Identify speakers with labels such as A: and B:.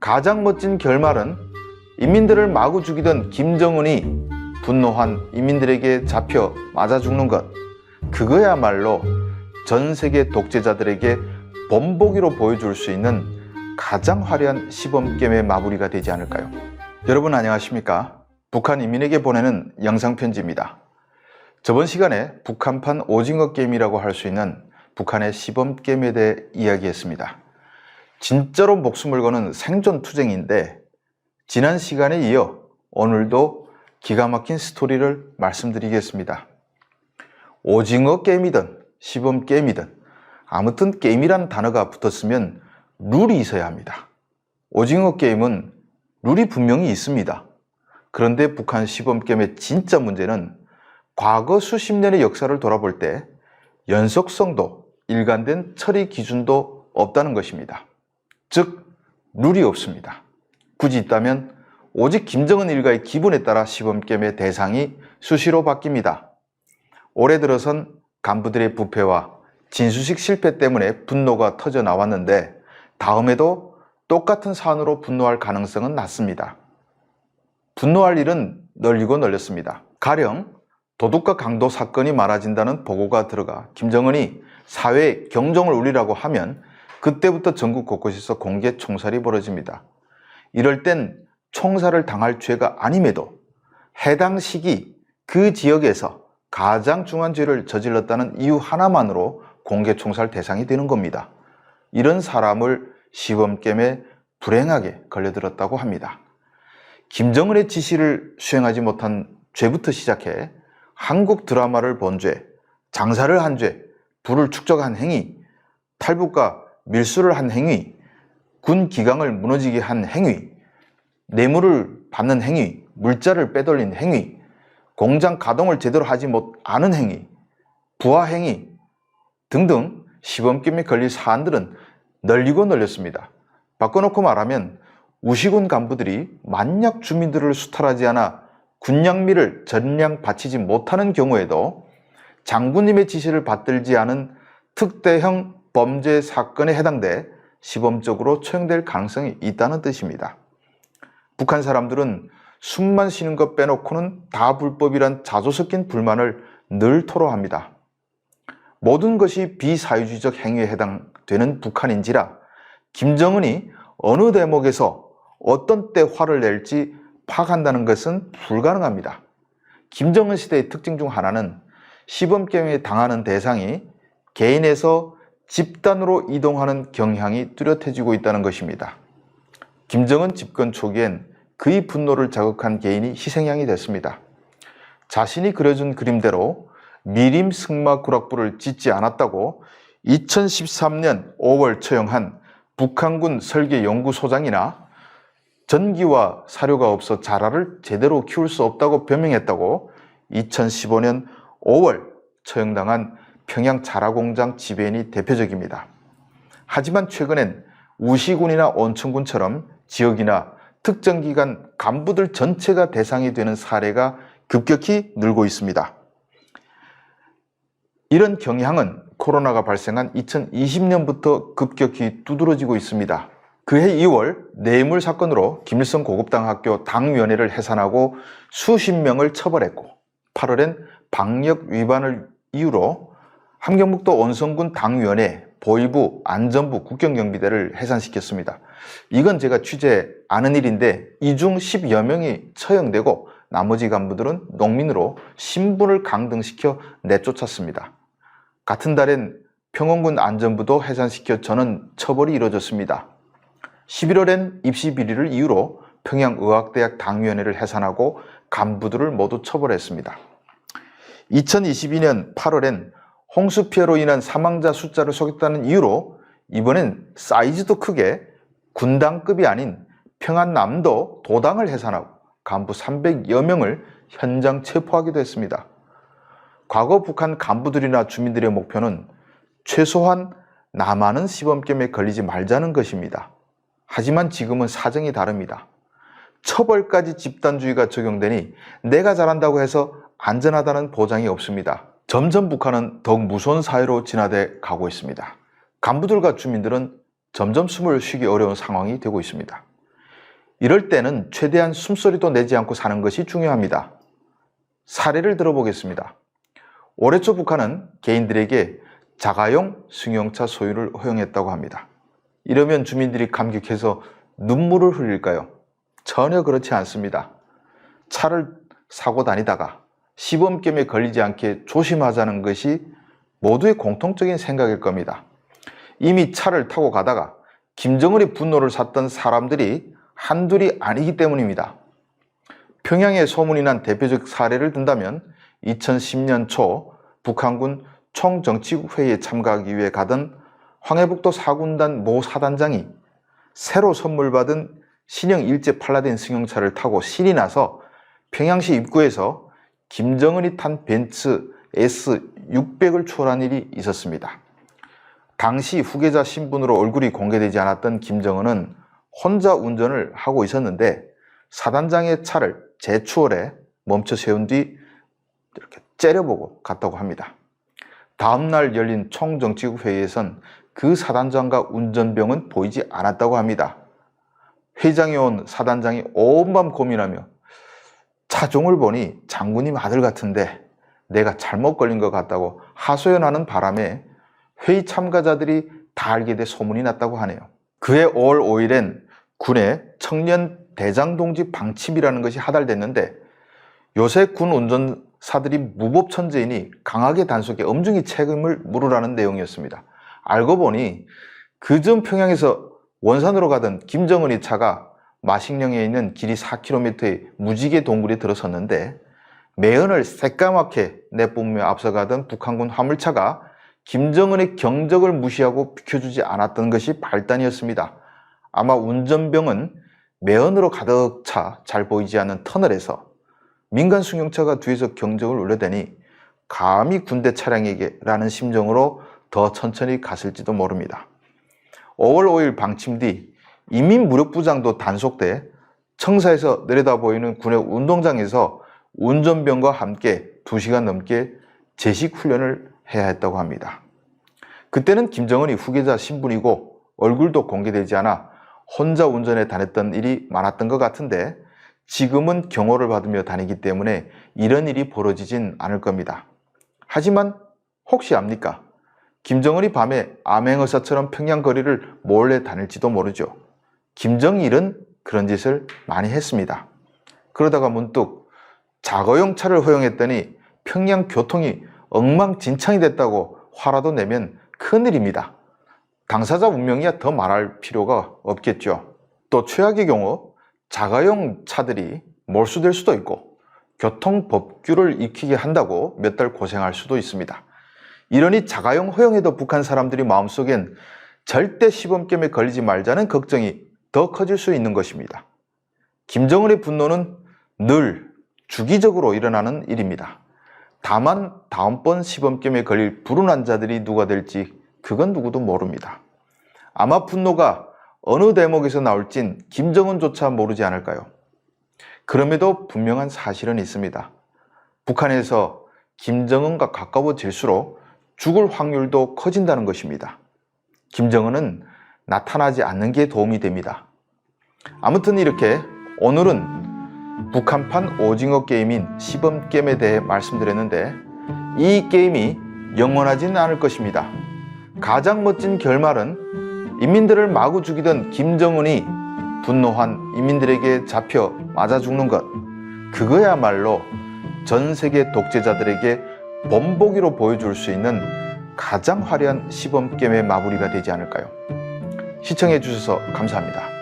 A: 가장 멋진 결말은 인민들을 마구 죽이던 김정은이 분노한 인민들에게 잡혀 맞아 죽는 것, 그거야말로 전 세계 독재자들에게 본보기로 보여줄 수 있는 가장 화려한 시범게임의 마무리가 되지 않을까요? 여러분 안녕하십니까? 북한 인민에게 보내는 영상편지입니다. 저번 시간에 북한판 오징어 게임이라고 할 수 있는 북한의 시범게임에 대해 이야기했습니다. 진짜로 목숨을 거는 생존 투쟁인데 지난 시간에 이어 오늘도 기가 막힌 스토리를 말씀드리겠습니다. 오징어 게임이든 시범 게임이든 아무튼 게임이라는 단어가 붙었으면 룰이 있어야 합니다. 오징어 게임은 룰이 분명히 있습니다. 그런데 북한 시범 게임의 진짜 문제는 과거 수십 년의 역사를 돌아볼 때 연속성도 일관된 처리 기준도 없다는 것입니다. 즉 룰이 없습니다. 굳이 있다면 오직 김정은 일가의 기분에 따라 시범게임의 대상이 수시로 바뀝니다. 올해 들어선 간부들의 부패와 진수식 실패 때문에 분노가 터져 나왔는데 다음에도 똑같은 사안으로 분노할 가능성은 낮습니다. 분노할 일은 널리고 널렸습니다. 가령 도둑과 강도 사건이 많아진다는 보고가 들어가 김정은이 사회에 경종을 울리라고 하면 그때부터 전국 곳곳에서 공개 총살이 벌어집니다. 이럴 땐 총살을 당할 죄가 아님에도 해당 시기 그 지역에서 가장 중한 죄를 저질렀다는 이유 하나만으로 공개 총살 대상이 되는 겁니다. 이런 사람을 시범게임에 불행하게 걸려들었다고 합니다. 김정은의 지시를 수행하지 못한 죄부터 시작해 한국 드라마를 본 죄, 장사를 한 죄, 부를 축적한 행위, 탈북과 밀수를 한 행위, 군 기강을 무너지게 한 행위, 뇌물을 받는 행위, 물자를 빼돌린 행위, 공장 가동을 제대로 하지 못하는 행위, 부하 행위 등등 시범게임에 걸릴 사안들은 널리고 널렸습니다. 바꿔놓고 말하면 우시군 간부들이 만약 주민들을 수탈하지 않아 군량미를 전량 바치지 못하는 경우에도 장군님의 지시를 받들지 않은 특대형 범죄 사건에 해당돼 시범적으로 처형될 가능성이 있다는 뜻입니다. 북한 사람들은 숨만 쉬는 것 빼놓고는 다 불법이란 자조 섞인 불만을 늘 토로합니다. 모든 것이 비사회주의적 행위에 해당되는 북한인지라 김정은이 어느 대목에서 어떤 때 화를 낼지 파악한다는 것은 불가능합니다. 김정은 시대의 특징 중 하나는 시범게임에 당하는 대상이 개인에서 집단으로 이동하는 경향이 뚜렷해지고 있다는 것입니다. 김정은 집권 초기엔 그의 분노를 자극한 개인이 희생양이 됐습니다. 자신이 그려준 그림대로 미림 승마구락부를 짓지 않았다고 2013년 5월 처형한 북한군 설계연구소장이나 전기와 사료가 없어 자라를 제대로 키울 수 없다고 변명했다고 2015년 5월 처형당한 평양 자라공장 지배인이 대표적입니다. 하지만 최근엔 우시군이나 온천군처럼 지역이나 특정 기관 간부들 전체가 대상이 되는 사례가 급격히 늘고 있습니다. 이런 경향은 코로나가 발생한 2020년부터 급격히 두드러지고 있습니다. 그해 2월 뇌물 사건으로 김일성 고급당학교 당위원회를 해산하고 수십 명을 처벌했고 8월엔 방역 위반을 이유로 함경북도 온성군 당위원회, 보위부, 안전부, 국경경비대를 해산시켰습니다. 이건 제가 취재 아는 일인데 이 중 10여 명이 처형되고 나머지 간부들은 농민으로 신분을 강등시켜 내쫓았습니다. 같은 달엔 평원군 안전부도 해산시켜 전원 처벌이 이루어졌습니다. 11월엔 입시 비리를 이유로 평양의학대학 당위원회를 해산하고 간부들을 모두 처벌했습니다. 2022년 8월엔 홍수 피해로 인한 사망자 숫자를 속였다는 이유로 이번엔 사이즈도 크게 군당급이 아닌 평안남도 도당을 해산하고 간부 300여 명을 현장 체포하기도 했습니다. 과거 북한 간부들이나 주민들의 목표는 최소한 남한은 시범게임에 걸리지 말자는 것입니다. 하지만 지금은 사정이 다릅니다. 처벌까지 집단주의가 적용되니 내가 잘한다고 해서 안전하다는 보장이 없습니다. 점점 북한은 더욱 무서운 사회로 진화돼 가고 있습니다. 간부들과 주민들은 점점 숨을 쉬기 어려운 상황이 되고 있습니다. 이럴 때는 최대한 숨소리도 내지 않고 사는 것이 중요합니다. 사례를 들어보겠습니다. 올해 초 북한은 개인들에게 자가용 승용차 소유를 허용했다고 합니다. 이러면 주민들이 감격해서 눈물을 흘릴까요? 전혀 그렇지 않습니다. 차를 사고 다니다가 시범겜에 걸리지 않게 조심하자는 것이 모두의 공통적인 생각일 겁니다. 이미 차를 타고 가다가 김정은의 분노를 샀던 사람들이 한둘이 아니기 때문입니다. 평양에 소문이 난 대표적 사례를 든다면 2010년 초 북한군 총정치국 회의에 참가하기 위해 가던 황해북도 4군단 모 사단장이 새로 선물 받은 신형 일제 팔라딘 승용차를 타고 신이 나서 평양시 입구에서 김정은이 탄 벤츠 S600을 추월한 일이 있었습니다. 당시 후계자 신분으로 얼굴이 공개되지 않았던 김정은은 혼자 운전을 하고 있었는데 사단장의 차를 재추월해 멈춰 세운 뒤 이렇게 째려보고 갔다고 합니다. 다음날 열린 총정치국 회의에선 그 사단장과 운전병은 보이지 않았다고 합니다. 회장에 온 사단장이 온밤 고민하며 차종을 보니 장군님 아들 같은데 내가 잘못 걸린 것 같다고 하소연하는 바람에 회의 참가자들이 다 알게 돼 소문이 났다고 하네요. 그해 5월 5일엔 군의 청년 대장동지 방침이라는 것이 하달됐는데 요새 군 운전사들이 무법천재이니 강하게 단속해 엄중히 책임을 물으라는 내용이었습니다. 알고 보니 그전 평양에서 원산으로 가던 김정은의 차가 마식령에 있는 길이 4km의 무지개 동굴에 들어섰는데 매연을 새까맣게 내뿜으며 앞서가던 북한군 화물차가 김정은의 경적을 무시하고 비켜주지 않았던 것이 발단이었습니다. 아마 운전병은 매연으로 가득 차 잘 보이지 않는 터널에서 민간 승용차가 뒤에서 경적을 울려대니 감히 군대 차량에게 라는 심정으로 더 천천히 갔을지도 모릅니다. 5월 5일 방침 뒤 인민무력부장도 단속돼 청사에서 내려다 보이는 군의 운동장에서 운전병과 함께 2시간 넘게 제식 훈련을 해야 했다고 합니다. 그때는 김정은이 후계자 신분이고 얼굴도 공개되지 않아 혼자 운전해 다녔던 일이 많았던 것 같은데 지금은 경호를 받으며 다니기 때문에 이런 일이 벌어지진 않을 겁니다. 하지만 혹시 압니까? 김정은이 밤에 암행어사처럼 평양 거리를 몰래 다닐지도 모르죠. 김정일은 그런 짓을 많이 했습니다. 그러다가 문득 자가용 차를 허용했더니 평양 교통이 엉망진창이 됐다고 화라도 내면 큰일입니다. 당사자 운명이야 더 말할 필요가 없겠죠. 또 최악의 경우 자가용 차들이 몰수될 수도 있고 교통법규를 익히게 한다고 몇 달 고생할 수도 있습니다. 이러니 자가용 허용에도 북한 사람들이 마음속엔 절대 시범겜에 걸리지 말자는 걱정이 더 커질 수 있는 것입니다. 김정은의 분노는 늘 주기적으로 일어나는 일입니다. 다만 다음번 시범겜에 걸릴 불운한 자들이 누가 될지 그건 누구도 모릅니다. 아마 분노가 어느 대목에서 나올진 김정은조차 모르지 않을까요? 그럼에도 분명한 사실은 있습니다. 북한에서 김정은과 가까워질수록 죽을 확률도 커진다는 것입니다. 김정은은 나타나지 않는 게 도움이 됩니다. 아무튼 이렇게 오늘은 북한판 오징어 게임인 시범게임에 대해 말씀드렸는데 이 게임이 영원하지는 않을 것입니다. 가장 멋진 결말은 인민들을 마구 죽이던 김정은이 분노한 인민들에게 잡혀 맞아 죽는 것, 그거야말로 전 세계 독재자들에게 본보기로 보여줄 수 있는 가장 화려한 시범게임의 마무리가 되지 않을까요? 시청해 주셔서 감사합니다.